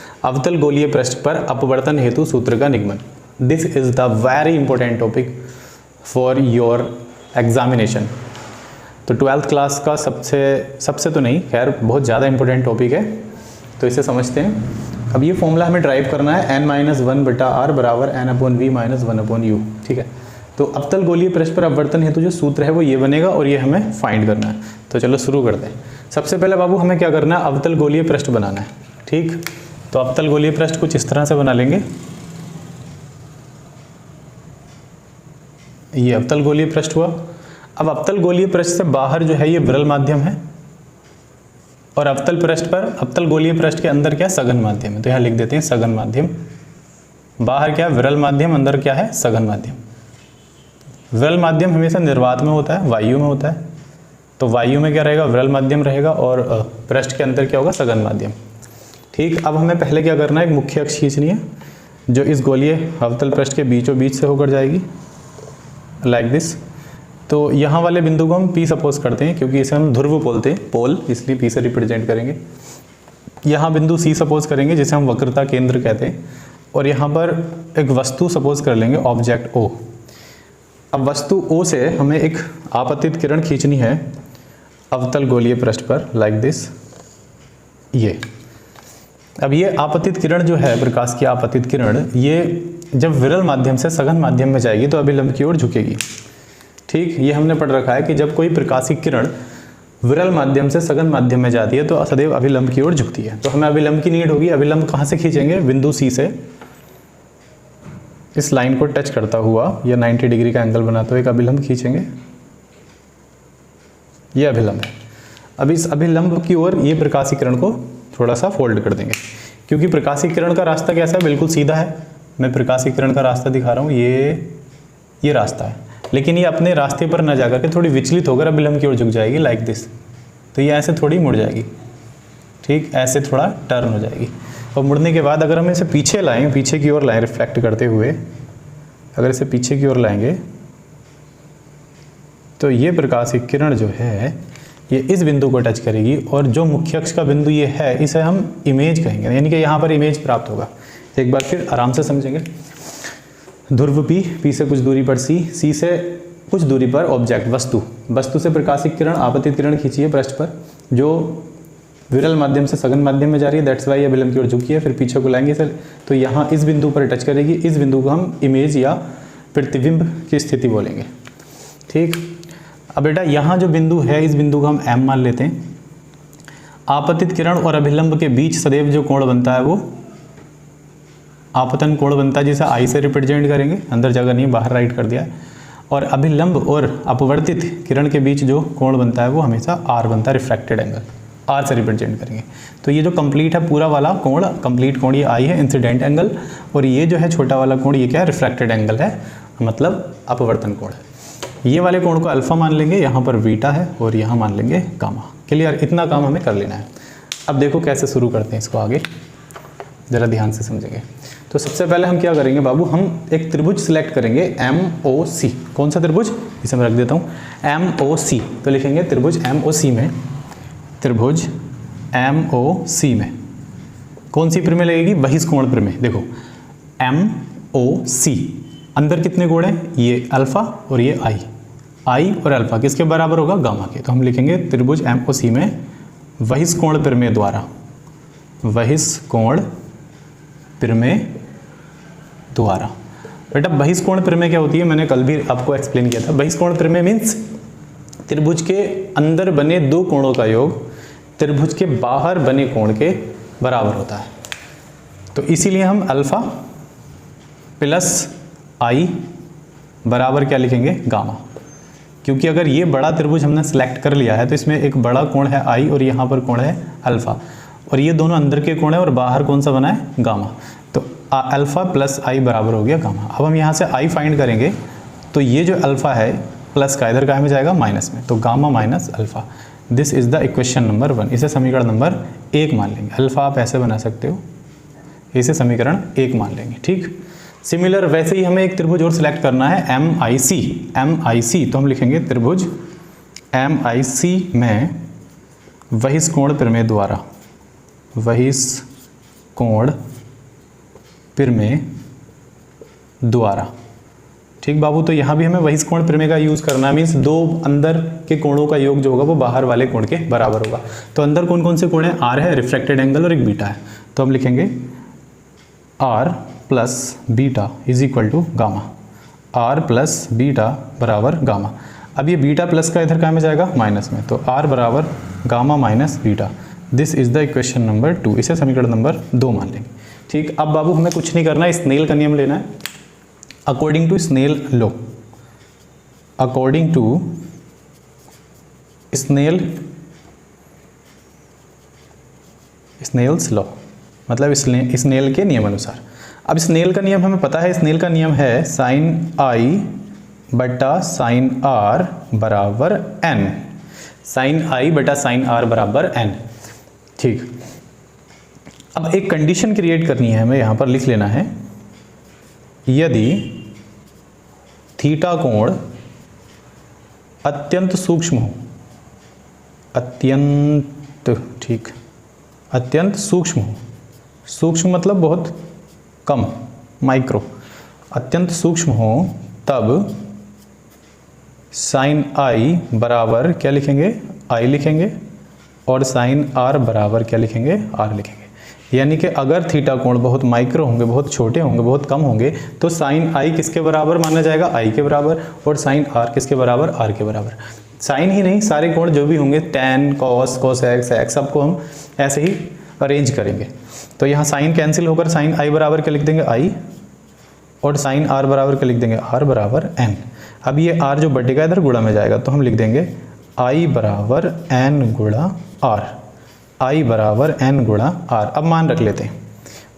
अवतल गोलीय पृष्ठ पर अपवर्तन हेतु सूत्र का निगमन। This is the very important topic for your examination. तो 12th क्लास का सबसे तो नहीं, खैर बहुत ज़्यादा इंपॉर्टेंट टॉपिक है, तो इसे समझते हैं। अब ये फॉर्मूला हमें ड्राइव करना है n-1/r बराबर n/v - 1/u। ठीक है, तो अवतल गोलीय पृष्ठ पर अपवर्तन हेतु जो सूत्र है वो ये बनेगा और ये हमें फाइंड करना है। तो चलो शुरू करते हैं। सबसे पहले बाबू हमें क्या करना है, अवतल गोलीय पृष्ठ बनाना है। ठीक, तो अवतल गोलीय पृष्ठ कुछ इस तरह से बना लेंगे। ये अवतल गोलीय पृष्ठ हुआ। अब अवतल गोलीय पृष्ठ से बाहर जो है ये विरल माध्यम है और अवतल पृष्ठ पर, अवतल गोलीय पृष्ठ के अंदर क्या है, सघन माध्यम है। तो यहाँ लिख देते हैं सघन माध्यम। बाहर क्या है, विरल माध्यम, अंदर क्या है, सघन माध्यम। विरल माध्यम हमेशा निर्वात में होता है, वायु में होता है। तो वायु में क्या रहेगा, विरल माध्यम रहेगा और पृष्ठ के अंदर क्या होगा, सघन माध्यम। ठीक, अब हमें पहले क्या करना है, एक मुख्य अक्ष खींचनी है जो इस गोलीय अवतल पृष्ठ के बीचों बीच से होकर जाएगी, लाइक दिस। तो यहाँ वाले बिंदु को हम P सपोज करते हैं क्योंकि इसे हम ध्रुव बोलते हैं, पोल, इसलिए P से रिप्रेजेंट करेंगे। यहाँ बिंदु C सपोज करेंगे जिसे हम वक्रता केंद्र कहते हैं, और यहाँ पर एक वस्तु सपोज कर लेंगे, ऑब्जेक्ट O। अब वस्तु O से हमें एक आपतित किरण खींचनी है अवतल गोलीय पृष्ठ पर, लाइक दिस। ये अब ये आपतित किरण जो है, प्रकाश की आपतित किरण, ये जब विरल माध्यम से सघन माध्यम में जाएगी तो अभिलंब की ओर झुकेगी। ठीक, ये हमने पढ़ रखा है कि जब कोई प्रकाशिक किरण विरल माध्यम से सघन माध्यम में जाती है तो सदैव अभिलंब की ओर झुकती है। तो हमें अभिलंब की नीड होगी। अभिलंब कहाँ से खींचेंगे, बिंदु C से इस लाइन को टच करता हुआ या 90 डिग्री का एंगल बनाते हुए एक अभिलंब खींचेंगे। ये अभिलंब है। अब इस अभिलंब की ओर ये प्रकाशिक किरण को थोड़ा सा फोल्ड कर देंगे, क्योंकि प्रकाशिक किरण का रास्ता कैसा है, बिल्कुल सीधा है। मैं प्रकाशिक किरण का रास्ता दिखा रहा हूँ, ये रास्ता है, लेकिन ये अपने रास्ते पर न जाकर के थोड़ी विचलित होकर अभिलंब की ओर झुक जाएगी, लाइक दिस। तो ये ऐसे थोड़ी मुड़ जाएगी। ठीक, ऐसे थोड़ा टर्न हो जाएगी। और मुड़ने के बाद अगर हम इसे पीछे लाएं, पीछे की ओर लाएं, रिफ्लेक्ट करते हुए अगर इसे पीछे की ओर लाएंगे तो ये प्रकाशिक किरण जो है ये इस बिंदु को टच करेगी, और जो मुख्य अक्ष का बिंदु ये है इसे हम इमेज कहेंगे, यानी कि यहाँ पर इमेज प्राप्त होगा। एक बार फिर आराम से समझेंगे। ध्रुव P से कुछ दूरी पर C से कुछ दूरी पर ऑब्जेक्ट, वस्तु से प्रकाशिक किरण, आपतित किरण खींची है पृष्ठ पर, जो विरल माध्यम से सघन माध्यम में जा रही है। दैट्स वाई अभिलंब की ओर झुकी है। फिर पीछे को लाएंगे सर, तो यहाँ इस बिंदु पर टच करेगी। इस बिंदु को हम इमेज या प्रतिबिंब की स्थिति बोलेंगे। ठीक, अब बेटा यहाँ जो बिंदु है, इस बिंदु को हम M मान लेते हैं। आपतित किरण और अभिलंब के बीच सदैव जो कोण बनता है वो आपतन कोण बनता है, जिसे I से रिप्रेजेंट करेंगे। अंदर जगह नहीं, बाहर राइट कर दिया है। और अभिलंब और अपवर्तित किरण के बीच जो कोण बनता है वो हमेशा R बनता है, रिफ्रैक्टेड एंगल, R से रिप्रेजेंट करेंगे। तो ये जो कंप्लीट है पूरा वाला कोण, कंप्लीट कोण ये I है, इंसिडेंट एंगल, और ये जो है छोटा वाला कोण ये क्या है, रिफ्रैक्टेड एंगल है, मतलब अपवर्तन कोण है। ये वाले कोण को अल्फा मान लेंगे, यहाँ पर बीटा है, और यहाँ मान लेंगे गामा। क्लियर, इतना काम हमें कर लेना है। अब देखो कैसे शुरू करते हैं इसको, आगे ज़रा ध्यान से समझेंगे। तो सबसे पहले हम क्या करेंगे बाबू, हम एक त्रिभुज सिलेक्ट करेंगे MOC। कौन सा त्रिभुज, इसे मैं रख देता हूँ MOC। तो लिखेंगे त्रिभुज MOC में, त्रिभुज MOC में कौन सी प्रमेय लगेगी, बहिष्कोण प्रमेय। देखो MOC, अंदर कितने कोण हैं, ये अल्फा और ये I और अल्फा किसके बराबर होगा, गामा के। तो हम लिखेंगे त्रिभुज MOC में बहिष्कोण प्रमेय द्वारा, बहिष्कोण प्रमेय द्वारा। बेटा बहिष्कोण प्रमेय क्या होती है, मैंने कल भी आपको एक्सप्लेन किया था। बहिष्कोण प्रमेय मीन्स त्रिभुज के अंदर बने दो कोणों का योग त्रिभुज के बाहर बने कोण के बराबर होता है। तो इसीलिए हम अल्फा प्लस I बराबर क्या लिखेंगे, गामा। क्योंकि अगर ये बड़ा त्रिभुज हमने सेलेक्ट कर लिया है तो इसमें एक बड़ा कोण है I और यहाँ पर कोण है अल्फा, और ये दोनों अंदर के कोण है, और बाहर कौन सा बना है, गामा। तो अल्फा प्लस I बराबर हो गया गामा। अब हम यहाँ से I फाइंड करेंगे, तो ये जो अल्फा है प्लस का इधर काय में जाएगा, माइनस में, तो gamma minus alpha. This is the equation number 1। इसे समीकरण नंबर 1 मान लेंगे। अल्फा आप ऐसे बना सकते हो, इसे समीकरण 1 मान लेंगे। ठीक, सिमिलर वैसे ही हमें एक त्रिभुज और सिलेक्ट करना है MIC। तो हम लिखेंगे त्रिभुज MIC में बहिष्कोण प्रमेय द्वारा, बहिष्कोण कोण प्रमेय द्वारा। ठीक बाबू, तो यहाँ भी हमें वही कोण प्रमेय का यूज़ करना है, मीन्स दो अंदर के कोणों का योग जो होगा वो बाहर वाले कोण के बराबर होगा। तो अंदर कौन कौन से कोण है, आर है, रिफ्रैक्टेड एंगल और एक बीटा है। तो हम लिखेंगे R plus beta is equal to gamma, R plus beta बराबर गामा। अब ये बीटा प्लस का इधर कहाँ में जाएगा, माइनस में, तो आर बराबर gamma minus beta. This is the equation number 2, इसे समीकरण नंबर 2 मान लेंगे। ठीक, अब बाबू हमें कुछ नहीं करना है, स्नेल का नियम लेना है। According to Snell law, according to Snell's law, मतलब स्नेल के नियम अनुसार। अब स्नेल का नियम हमें पता है, स्नेल का नियम है साइन आई बटा साइन आर बराबर एन, साइन आई बटा साइन आर बराबर एन। ठीक, अब एक कंडीशन क्रिएट करनी है हमें, यहां पर लिख लेना है, यदि थीटा कोण अत्यंत सूक्ष्म हो, अत्यंत, ठीक, अत्यंत सूक्ष्म हो, सूक्ष्म मतलब बहुत कम, माइक्रो, अत्यंत सूक्ष्म हो, तब साइन आई बराबर क्या लिखेंगे, आई लिखेंगे, और साइन आर बराबर क्या लिखेंगे, आर लिखेंगे। यानी कि अगर थीटा कोण बहुत माइक्रो होंगे, बहुत छोटे होंगे, बहुत कम होंगे, तो साइन आई किसके बराबर माना जाएगा, आई के बराबर, और साइन आर किसके बराबर, आर के बराबर। साइन ही नहीं, सारे कोण जो भी होंगे, टेन, कॉस, कोसेक्स, एक्स, सबको हम ऐसे ही अरेंज करेंगे। तो यहाँ साइन कैंसिल होकर साइन आई बराबर क्या लिख देंगे, आई, और साइन आर बराबर क्या लिख देंगे, आर बराबर एन। अब ये आर जो बटेगा इधर गुणा में जाएगा, तो हम लिख देंगे आई बराबर एन गुणा आर, आई बराबर एन गुणा आर। अब मान रख लेते हैं,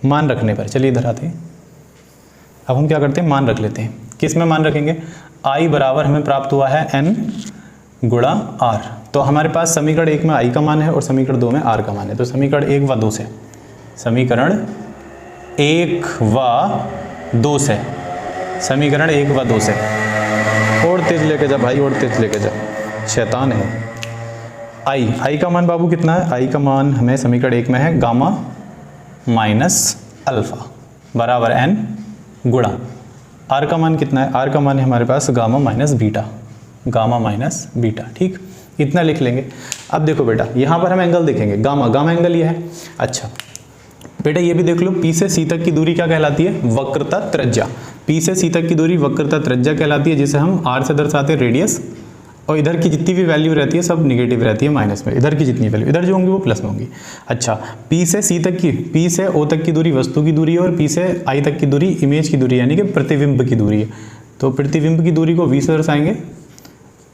मान रखने पर चलिए इधर आते हैं, अब हम क्या करते हैं, मान रख लेते हैं। किस में मान रखेंगे, आई बराबर हमें प्राप्त हुआ है एन गुणा आर। तो हमारे पास समीकरण 1 में आई का मान है और समीकरण 2 में आर का मान है। तो समीकरण 1 व 2 से, समीकरण 1 व 2 से, समीकरण 1 व 2 से, और तेज लेके जा भाई, और तेज लेके जा, शैतान है। आई का मान बाबू कितना है, आई का मान हमें समीकरण 1 में है गामा माइनस अल्फा बराबर एन गुणा, आर का मान कितना है, आर का मान है हमारे पास gamma minus beta, gamma minus beta. ठीक, इतना लिख लेंगे। अब देखो बेटा, यहाँ पर हम एंगल देखेंगे, गामा, गामा एंगल ये है। अच्छा बेटा ये भी देख लो, पी से सी तक की दूरी क्या कहलाती है, वक्रता त्रिज्या। पी से सी तक की दूरी वक्रता त्रिज्या कहलाती है, जिसे हम आर से दर्शाते हैं रेडियस, और इधर की जितनी भी वैल्यू रहती है सब निगेटिव रहती है, माइनस में, इधर की जितनी वैल्यू इधर जो होंगी वो प्लस में होंगी। अच्छा, पी से सी तक की, पी से ओ तक की दूरी वस्तु की दूरी है, और पी से आई तक की दूरी इमेज की दूरी यानी कि प्रतिबिंब की दूरी है। तो प्रतिबिंब की दूरी को वी से दर्शाएंगे,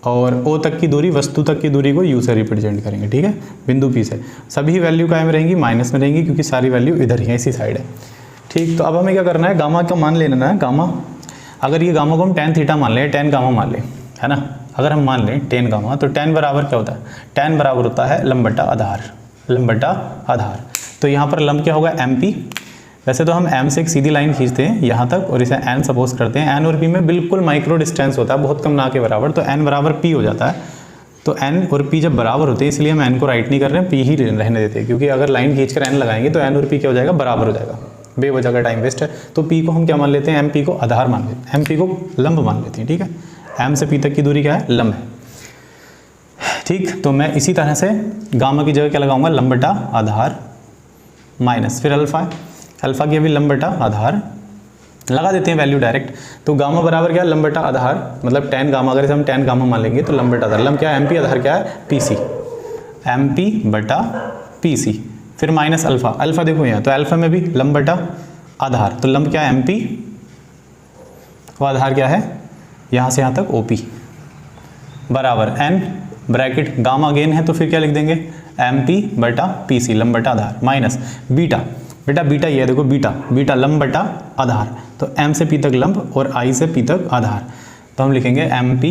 और ओ तक की दूरी, वस्तु तक की दूरी को यू से रिप्रेजेंट करेंगे। ठीक है, बिंदु पी से सभी वैल्यू क्या में रहेंगी, माइनस में रहेंगी, क्योंकि सारी वैल्यू इधर ही है, इसी साइड है। ठीक, तो अब हमें क्या करना है, गामा का मान ले लेना है। गामा, अगर ये गामा को हम टेन थीटा मान लें, टेन गामा मान लें, है ना, अगर हम मान लें टेन गामा, तो टेन बराबर क्या होता है, टेन बराबर होता है लंब बटा आधार, लंब बटा आधार। तो यहाँ पर लंब क्या होगा, एम पी। वैसे तो हम m से एक सीधी लाइन खींचते हैं यहाँ तक, और इसे n सपोज करते हैं। n और p में बिल्कुल माइक्रो डिस्टेंस होता है, बहुत कम ना के बराबर, तो n बराबर p हो जाता है। तो n और p जब बराबर होते हैं, इसलिए हम n को राइट नहीं कर रहे हैं, p ही रहने देते हैं, क्योंकि अगर लाइन खींच कर n लगाएंगे तो n और p क्या हो जाएगा, बराबर हो जाएगा, बेवजह का टाइम वेस्ट है। तो p को हम क्या मान लेते हैं, mp को आधार मान लेते हैं, mp को लंब मान लेते हैं। ठीक है, m से p तक की दूरी क्या है, लंब है। ठीक, तो मैं इसी तरह से गामा की जगह क्या लगाऊंगा, लंब बटा आधार माइनस, फिर अल्फा, अल्फा की अभी लंब बटा आधार लगा देते हैं वैल्यू डायरेक्ट। तो गामा बराबर क्या है, लंब बटा आधार, मतलब टेन गामा, अगर इसे हम टेन गामा मान लेंगे तो लंब बटा आधार, लंब क्या है, एमपी, आधार क्या है, पीसी, एमपी बटा पीसी, फिर माइनस अल्फा, अल्फा देखो यहाँ, तो अल्फा में भी लंब बटा आधार, तो लंब क्या है, एमपी, वो आधार क्या है, यहाँ से यहाँ तक ओपी बराबर एन ब्रैकेट, गामा गेन है तो फिर क्या लिख देंगे, एमपी बटा पीसी, लंब बटा आधार, माइनस बीटा, बेटा बीटा ये देखो, बीटा, बीटा लंब बटा आधार, तो m से p तक लंब और i से p तक आधार, तो हम लिखेंगे mp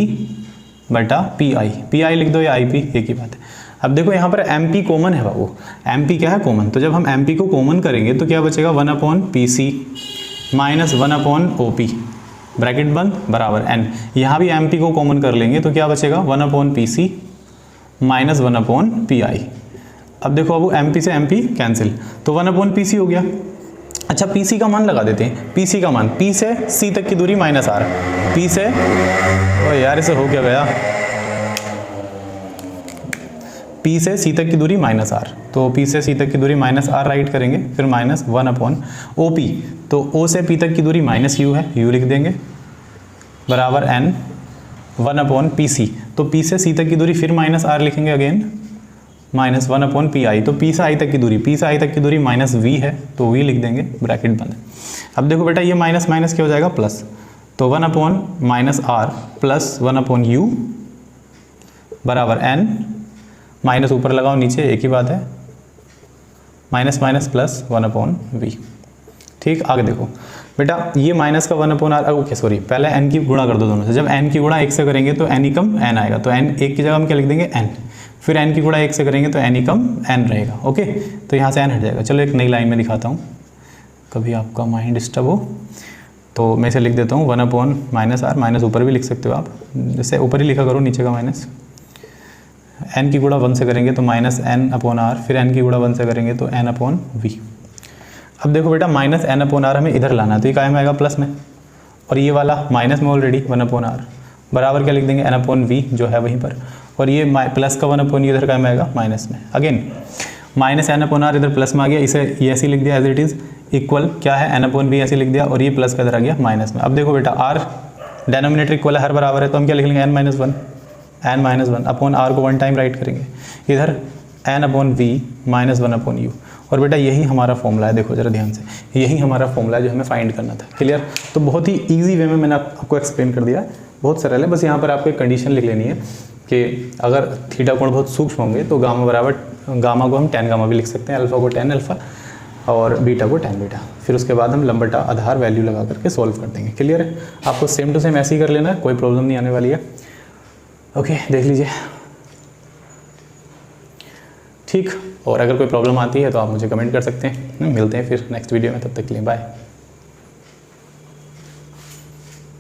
बटा pi लिख दो या ip, एक ही बात है। अब देखो यहाँ पर mp कॉमन है बाबू, mp क्या है, कॉमन, तो जब हम mp को कॉमन करेंगे तो क्या बचेगा, 1/pc माइनस 1/op ब्रैकेट बंद बराबर n। यहाँ भी mp को कॉमन कर लेंगे तो क्या बचेगा, 1/pc माइनस 1/pi, अब देखो अब एम पी से एम पी कैंसिल, तो 1/PC हो गया। अच्छा PC का मान लगा देते हैं, PC का मान P से C तक की दूरी -R, P से, ओ यार इसे हो क्या गया, P से C तक की दूरी -R, तो P से C तक की दूरी -R राइट करेंगे, फिर -1/OP, तो O से P तक की दूरी -U है, U लिख देंगे, बराबर N 1/PC, तो P से C तक की दूरी फिर -R लिखेंगे अगेन, -1/PI, तो P से I तक की दूरी, P से I तक की दूरी -V है, तो V लिख देंगे, ब्रैकेट बंद। अब देखो बेटा ये माइनस माइनस क्या हो जाएगा प्लस, तो 1/-R प्लस 1/U बराबर N, माइनस ऊपर लगाओ नीचे एक ही बात है, माइनस माइनस प्लस 1/V। ठीक, आगे देखो बेटा ये माइनस का 1/R, ओके सॉरी, पहले n की गुणा कर दो दोनों से, जब n की गुणा 1 से करेंगे तो n ही कम n आएगा, तो n 1 की जगह हम क्या लिख देंगे n, फिर n की गुणा 1 से करेंगे तो n ही कम n रहेगा, ओके, तो यहाँ से n हट जाएगा। चलो एक नई लाइन में दिखाता हूँ, कभी आपका माइंड डिस्टर्ब हो तो मैं इसे लिख देता हूँ 1/-R, माइनस ऊपर भी लिख सकते हो आप, जैसे ऊपर ही लिखा करो नीचे का माइनस, n की गुणा 1 से करेंगे तो -n/R, फिर n की गुणा 1 से करेंगे तो n/V। अब देखो बेटा -n/R हमें इधर लाना है, तो ये कायम आएगा प्लस में, और ये वाला माइनस में ऑलरेडी 1/R, बराबर क्या लिख देंगे n/V जो है वहीं पर, और ये प्लस का 1/U इधर कायम आएगा माइनस में, अगेन -n/R इधर प्लस में आ गया, इसे ये ऐसे लिख दिया एज इट इज़, इक्वल क्या है n/V ऐसे लिख दिया, और ये प्लस का इधर आ गया माइनस में। अब देखो बेटा R डेनोमिनेटर इक्वल है, हर बराबर है, तो हम क्या लिख लेंगे n-1 अपॉन R को 1 टाइम राइट करेंगे, इधर n/V -1/U, और बेटा यही हमारा फॉर्मूला है, देखो जरा ध्यान से, यही हमारा फॉर्मूला है जो हमें फाइंड करना था, क्लियर। तो बहुत ही इजी वे में मैंने आपको एक्सप्लेन कर दिया, बहुत सरल है, बस यहाँ पर आपको एक कंडीशन लिख लेनी है कि अगर थीटा कोण बहुत सूक्ष्म होंगे तो गामा बराबर, गामा को हम tan गामा भी लिख सकते हैं, अल्फा को tan अल्फा और बीटा को tan बीटा, फिर उसके बाद हम लंबटा आधार वैल्यू लगा करके सॉल्व कर देंगे, क्लियर है। आपको सेम टू सेम ऐसे ही कर लेना है, कोई प्रॉब्लम नहीं आने वाली है, ओके देख लीजिए, ठीक। और अगर कोई प्रॉब्लम आती है तो आप मुझे कमेंट कर सकते हैं, मिलते हैं फिर नेक्स्ट वीडियो में, तब तक के लिए बाय।